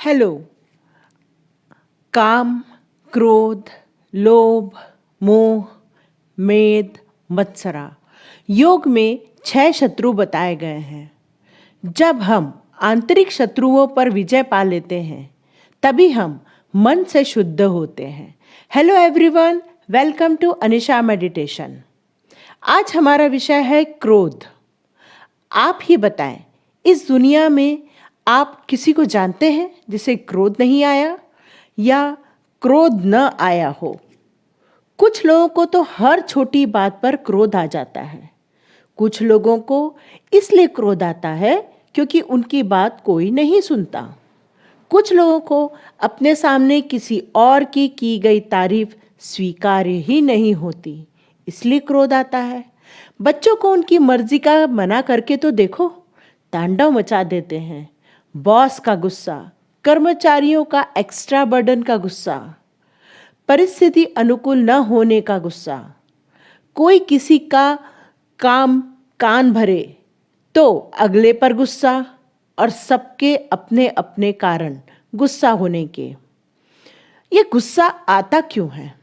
Hello. काम, क्रोध, लोभ, मोह, मेद, मत्सरा। योग में 6 शत्रु बताए गए हैं। जब हम आंतरिक शत्रुओं पर विजय पा लेते हैं तभी हम मन से शुद्ध होते हैं। Hello everyone, welcome to Anisha meditation. आज हमारा विषय है क्रोध। आप ही बताएं, इस दुनिया में आप किसी को जानते हैं जिसे क्रोध नहीं आया या क्रोध न आया हो? कुछ लोगों को तो हर छोटी बात पर क्रोध आ जाता है। कुछ लोगों को इसलिए क्रोध आता है क्योंकि उनकी बात कोई नहीं सुनता। कुछ लोगों को अपने सामने किसी और की गई तारीफ स्वीकार्य ही नहीं होती, इसलिए क्रोध आता है। बच्चों को उनकी मर्जी का मना करके तो देखो, तांडव मचा देते हैं। बॉस का गुस्सा, कर्मचारियों का एक्स्ट्रा बर्डन का गुस्सा, परिस्थिति अनुकूल न होने का गुस्सा, कोई किसी का काम कान भरे तो अगले पर गुस्सा, और सबके अपने अपने कारण गुस्सा होने के। ये गुस्सा आता क्यों है?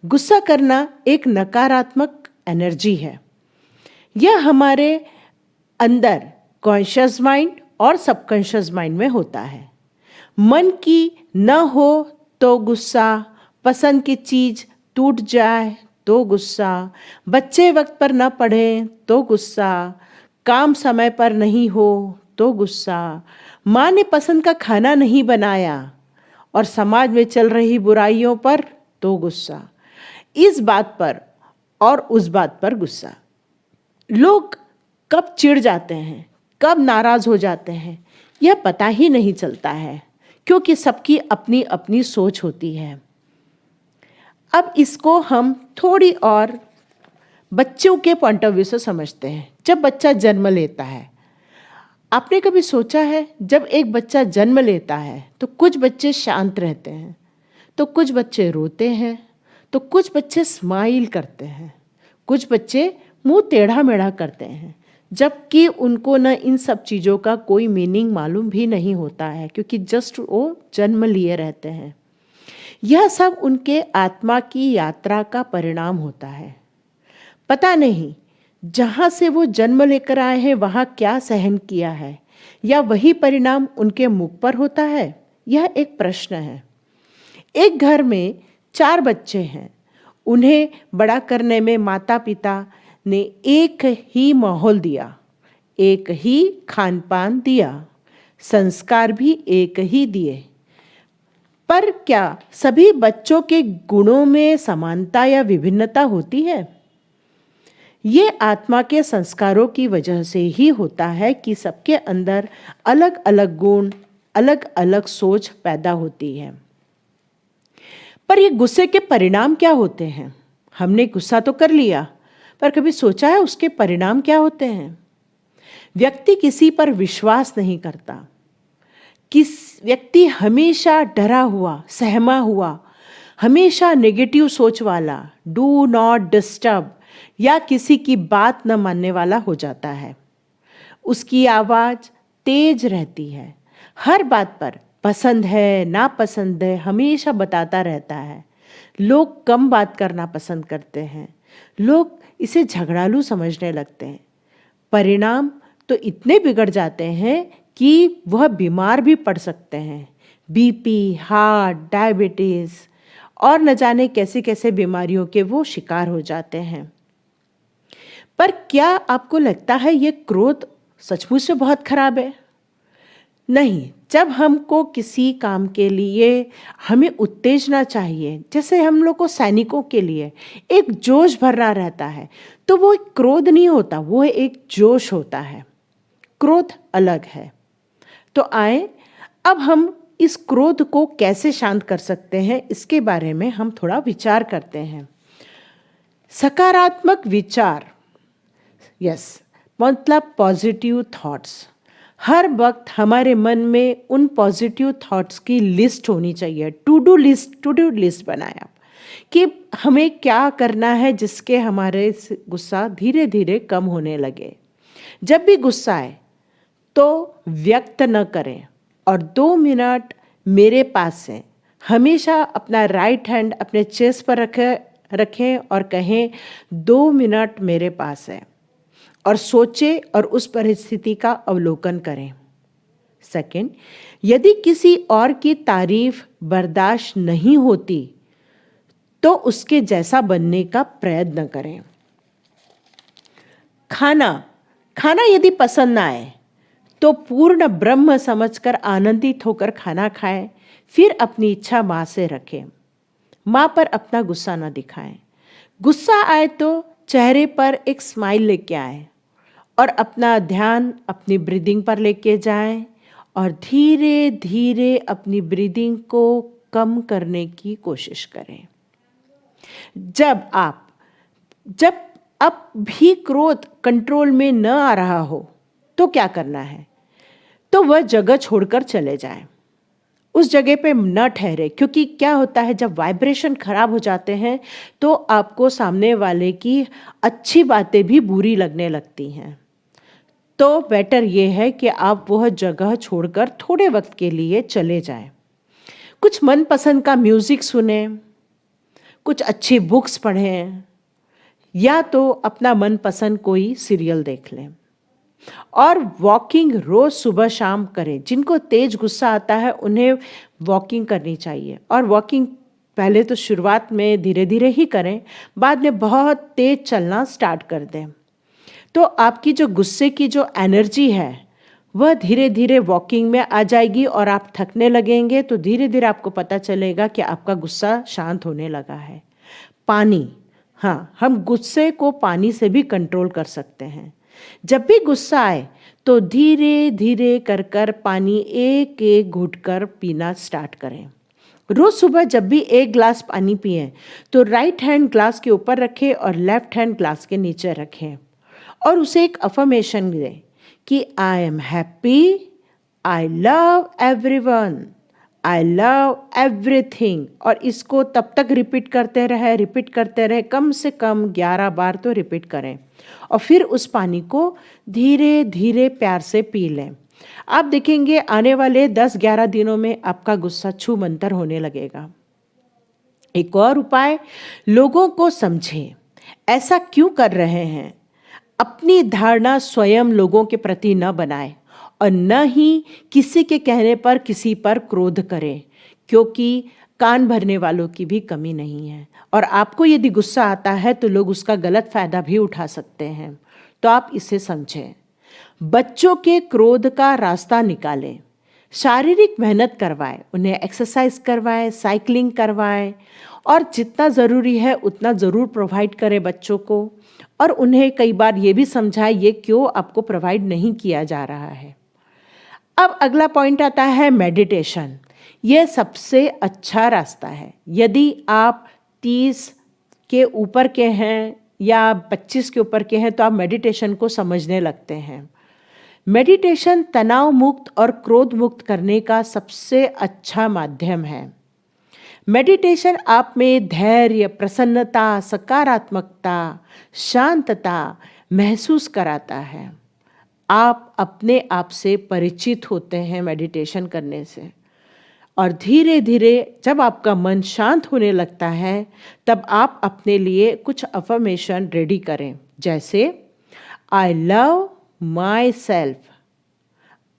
गुस्सा करना एक नकारात्मक एनर्जी है। यह हमारे अंदर कॉन्शियस माइंड और सबकॉन्शियस माइंड में होता है। मन की न हो तो गुस्सा, पसंद की चीज टूट जाए तो गुस्सा, बच्चे वक्त पर न पढ़ें तो गुस्सा, काम समय पर नहीं हो तो गुस्सा, माँ ने पसंद का खाना नहीं बनाया और समाज में चल रही बुराइयों पर तो गुस्सा। इस बात पर और उस बात पर गुस्सा। लोग कब चिढ़ जाते हैं, कब नाराज हो जाते हैं, यह पता ही नहीं चलता है, क्योंकि सबकी अपनी अपनी सोच होती है। अब इसको हम थोड़ी और बच्चों के पॉइंट ऑफ व्यू से समझते हैं। जब बच्चा जन्म लेता है, आपने कभी सोचा है, जब एक बच्चा जन्म लेता है तो कुछ बच्चे शांत रहते हैं, तो कुछ बच्चे रोते हैं, तो कुछ बच्चे स्माइल करते हैं, कुछ बच्चे मुंह टेढ़ा मेढ़ा करते हैं, जबकि उनको न इन सब चीज़ों का कोई मीनिंग मालूम भी नहीं होता है, क्योंकि जस्ट वो जन्म लिए रहते हैं। यह सब उनके आत्मा की यात्रा का परिणाम होता है। पता नहीं जहाँ से वो जन्म लेकर आए हैं वहाँ क्या सहन किया है, या वही परिणाम उनके मुख पर होता है, यह एक प्रश्न है। एक घर में 4 बच्चे हैं। उन्हें बड़ा करने में माता पिता ने एक ही माहौल दिया, एक ही खान पान दिया, संस्कार भी एक ही दिए। पर क्या सभी बच्चों के गुणों में समानता या विभिन्नता होती है? ये आत्मा के संस्कारों की वजह से ही होता है कि सबके अंदर अलग अलग गुण, अलग अलग सोच पैदा होती है। पर ये गुस्से के परिणाम क्या होते हैं? हमने गुस्सा तो कर लिया, पर कभी सोचा है उसके परिणाम क्या होते हैं? व्यक्ति किसी पर विश्वास नहीं करता। व्यक्ति हमेशा डरा हुआ, सहमा हुआ, हमेशा नेगेटिव सोच वाला, डू नॉट डिस्टर्ब या किसी की बात न मानने वाला हो जाता है। उसकी आवाज़ तेज रहती है, हर बात पर पसंद है नापसंद है हमेशा बताता रहता है। लोग कम बात करना पसंद करते हैं, लोग इसे झगड़ालू समझने लगते हैं। परिणाम तो इतने बिगड़ जाते हैं कि वह बीमार भी पड़ सकते हैं। बीपी, हार्ट, डायबिटीज़ और न जाने कैसे कैसे बीमारियों के वो शिकार हो जाते हैं। पर क्या आपको लगता है ये क्रोध सचमुच से बहुत खराब है? नहीं। जब हमको किसी काम के लिए हमें उत्तेजना चाहिए, जैसे हम लोग को सैनिकों के लिए एक जोश भरा रहता है, तो वो एक क्रोध नहीं होता, वो एक जोश होता है। क्रोध अलग है। तो आए अब हम इस क्रोध को कैसे शांत कर सकते हैं, इसके बारे में हम थोड़ा विचार करते हैं। सकारात्मक विचार, मतलब पॉजिटिव थॉट्स। हर वक्त हमारे मन में उन पॉजिटिव थॉट्स की लिस्ट होनी चाहिए। टू डू लिस्ट बनाया कि हमें क्या करना है जिसके हमारे गुस्सा धीरे धीरे कम होने लगे। जब भी गुस्सा आए तो व्यक्त न करें और 2 मिनट मेरे पास है। हमेशा अपना राइट हैंड अपने चेस्ट पर रखें और कहें 2 मिनट मेरे पास है, और सोचें और उस परिस्थिति का अवलोकन करें। सेकंड, यदि किसी और की तारीफ बर्दाश्त नहीं होती तो उसके जैसा बनने का प्रयत्न करें। खाना यदि पसंद ना आए तो पूर्ण ब्रह्म समझकर आनंदित होकर खाना खाएं, फिर अपनी इच्छा माँ से रखें। माँ पर अपना गुस्सा न दिखाएं। गुस्सा आए तो चेहरे पर एक स्माइल लेके आए और अपना ध्यान अपनी ब्रीदिंग पर लेके जाएं और धीरे धीरे अपनी ब्रीदिंग को कम करने की कोशिश करें। जब अब भी क्रोध कंट्रोल में न आ रहा हो तो क्या करना है? तो वह जगह छोड़कर चले जाएं। उस जगह पे न ठहरे, क्योंकि क्या होता है जब वाइब्रेशन खराब हो जाते हैं तो आपको सामने वाले की अच्छी बातें भी बुरी लगने लगती हैं। तो बेटर ये है कि आप वह जगह छोड़कर थोड़े वक्त के लिए चले जाएं। कुछ मनपसंद का म्यूजिक सुने, कुछ अच्छी बुक्स पढ़ें, या तो अपना मनपसंद कोई सीरियल देख लें। और वॉकिंग रोज सुबह शाम करें। जिनको तेज गुस्सा आता है उन्हें वॉकिंग करनी चाहिए, और वॉकिंग पहले तो शुरुआत में धीरे धीरे ही करें, बाद में बहुत तेज चलना स्टार्ट कर दें। तो आपकी जो गुस्से की जो एनर्जी है वह धीरे धीरे वॉकिंग में आ जाएगी और आप थकने लगेंगे, तो धीरे धीरे आपको पता चलेगा कि आपका गुस्सा शांत होने लगा है। पानी, हाँ, हम गुस्से को पानी से भी कंट्रोल कर सकते हैं। जब भी गुस्सा आए तो धीरे धीरे कर कर पानी एक एक घुट कर पीना स्टार्ट करें। रोज सुबह जब भी 1 गिलास पानी पिएं तो राइट हैंड ग्लास के ऊपर रखें और लेफ्ट हैंड ग्लास के नीचे रखें, और उसे एक अफर्मेशन दें कि I am happy, I love everyone, I love everything. और इसको तब तक रिपीट करते रहे, कम से कम 11 बार तो रिपीट करें, और फिर उस पानी को धीरे धीरे प्यार से पी लें। आप देखेंगे आने वाले 10-11 दिनों में आपका गुस्सा छूमंतर होने लगेगा। एक और उपाय, लोगों को समझें, ऐसा क्यों कर रहे हैं। अपनी धारणा स्वयं लोगों के प्रति न बनाएं और न ही किसी के कहने पर किसी पर क्रोध करें, क्योंकि कान भरने वालों की भी कमी नहीं है, और आपको यदि गुस्सा आता है तो लोग उसका गलत फायदा भी उठा सकते हैं। तो आप इसे समझें। बच्चों के क्रोध का रास्ता निकालें, शारीरिक मेहनत करवाएं, उन्हें एक्सरसाइज करवाएं, साइकिलिंग करवाएं, और जितना ज़रूरी है उतना ज़रूर प्रोवाइड करें बच्चों को, और उन्हें कई बार ये भी समझाएं ये क्यों आपको प्रोवाइड नहीं किया जा रहा है। अब अगला पॉइंट आता है मेडिटेशन। यह सबसे अच्छा रास्ता है। यदि आप 30 के ऊपर के हैं या 25 के ऊपर के हैं तो आप मेडिटेशन को समझने लगते हैं। मेडिटेशन तनाव मुक्त और क्रोध मुक्त करने का सबसे अच्छा माध्यम है। मेडिटेशन आप में धैर्य, प्रसन्नता, सकारात्मकता, शांतता महसूस कराता है। आप अपने आप से परिचित होते हैं मेडिटेशन करने से, और धीरे धीरे जब आपका मन शांत होने लगता है तब आप अपने लिए कुछ अफर्मेशन रेडी करें, जैसे I love my self,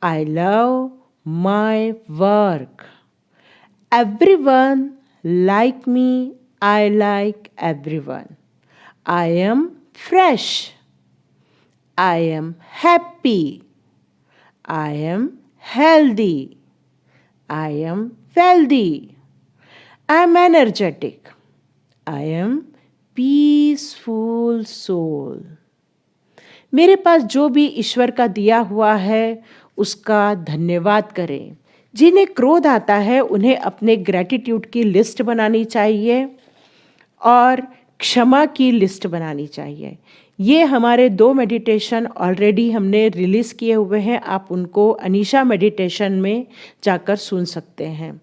I love my work, everyone like me, I like everyone, I am fresh, I am happy, I am healthy, I am wealthy, I am energetic, I am peaceful soul। मेरे पास जो भी ईश्वर का दिया हुआ है उसका धन्यवाद करें। जिन्हें क्रोध आता है उन्हें अपने ग्रैटिट्यूड की लिस्ट बनानी चाहिए और क्षमा की लिस्ट बनानी चाहिए। ये हमारे 2 मेडिटेशन ऑलरेडी हमने रिलीज़ किए हुए हैं, आप उनको अनीशा मेडिटेशन में जाकर सुन सकते हैं।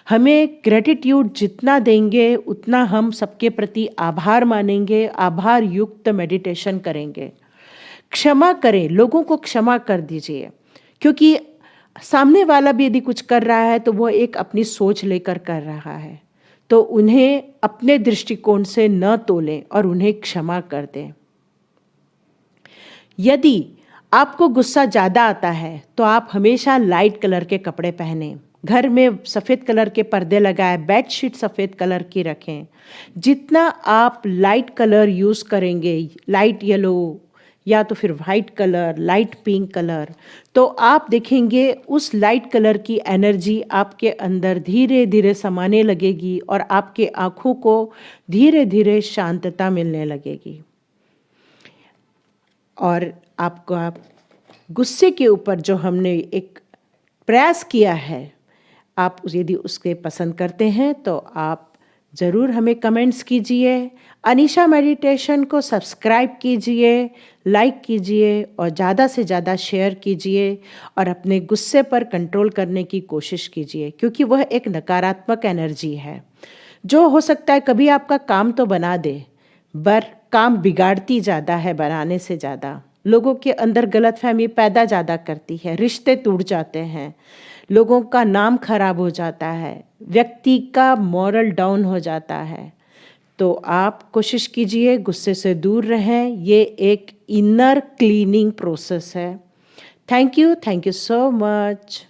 हमें ग्रैटिट्यूड जितना देंगे उतना हम सबके प्रति आभार मानेंगे, आभार युक्त मेडिटेशन करेंगे। क्षमा करें, लोगों को क्षमा कर दीजिए, क्योंकि सामने वाला भी यदि कुछ कर रहा है तो वो एक अपनी सोच लेकर कर रहा है, तो उन्हें अपने दृष्टिकोण से न तोलें और उन्हें क्षमा कर दें। यदि आपको गुस्सा ज़्यादा आता है तो आप हमेशा लाइट कलर के कपड़े पहनें, घर में सफ़ेद कलर के पर्दे लगाएं, बेडशीट सफ़ेद कलर की रखें। जितना आप लाइट कलर यूज़ करेंगे, लाइट येलो या तो फिर white colour, light pink colour, तो आप देखेंगे उस लाइट कलर की एनर्जी आपके अंदर धीरे धीरे समाने लगेगी और आपके आँखों को धीरे धीरे शांतता मिलने लगेगी। और आपका गुस्से के ऊपर जो हमने एक प्रयास किया है, आप यदि उसके पसंद करते हैं तो आप ज़रूर हमें कमेंट्स कीजिए। अनीशा मेडिटेशन को सब्सक्राइब कीजिए, लाइक कीजिए और ज़्यादा से ज़्यादा शेयर कीजिए और अपने गुस्से पर कंट्रोल करने की कोशिश कीजिए, क्योंकि वह एक नकारात्मक एनर्जी है जो हो सकता है कभी आपका काम तो बना दे, पर काम बिगाड़ती ज़्यादा है बनाने से ज़्यादा। लोगों के अंदर गलतफहमी पैदा ज़्यादा करती है, रिश्ते टूट जाते हैं, लोगों का नाम खराब हो जाता है, व्यक्ति का मॉरल डाउन हो जाता है। तो आप कोशिश कीजिए गुस्से से दूर रहें, ये एक इनर क्लीनिंग प्रोसेस है। Thank you so much.